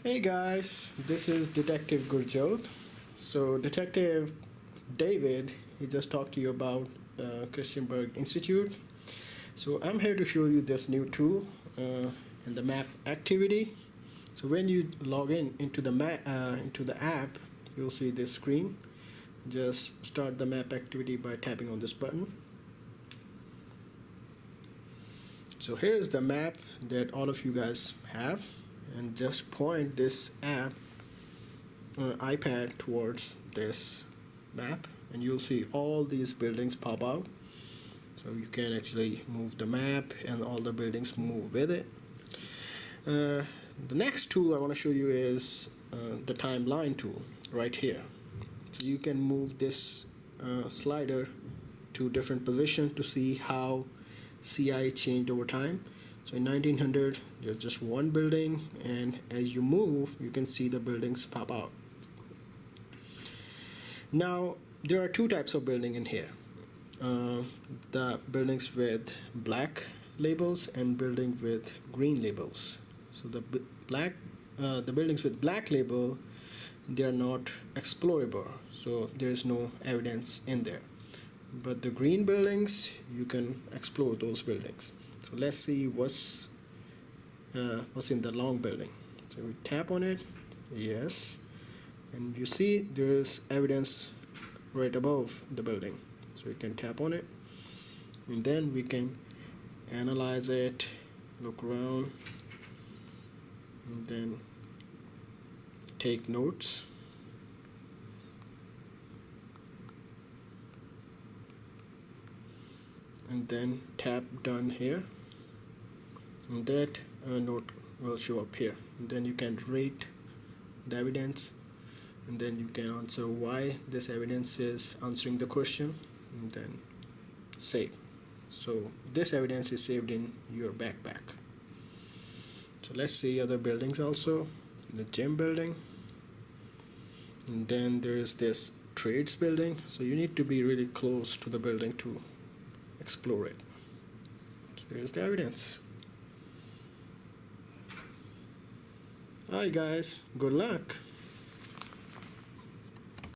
Hey guys, this is Detective Gurjot. So Detective David, he just talked to you about Christianberg Institute. So I'm here to show you this new tool in the map activity. So when you log in into the app, you'll see this screen. Just start the map activity by tapping on this button. So here's the map that all of you guys have, and just point this app iPad towards this map and you'll see all these buildings pop out. So you can actually move the map and all the buildings move with it. The next tool I want to show you is the timeline tool right here. So you can move this slider to different positions to see how CI changed over time. So in 1900 there's just one building, and as you move you can see the buildings pop out. Now there are two types of building in here, the buildings with black labels and building with green labels. So the buildings with black label, they are not explorable, so there is no evidence in there. But the green buildings, you can explore those buildings. So let's see what's in the long building. So we tap on it, yes, and you see there is evidence right above the building. So we can tap on it, and then we can analyze it, look around, and then take notes. And then tap done here, and that note will show up here, and then you can rate the evidence, and then you can answer why this evidence is answering the question, and then save. So this evidence is saved in your backpack. So let's see other buildings also. The gym building, and then there is this trades building, so you need to be really close to the building to explore it. So there's the evidence. Alright guys, good luck.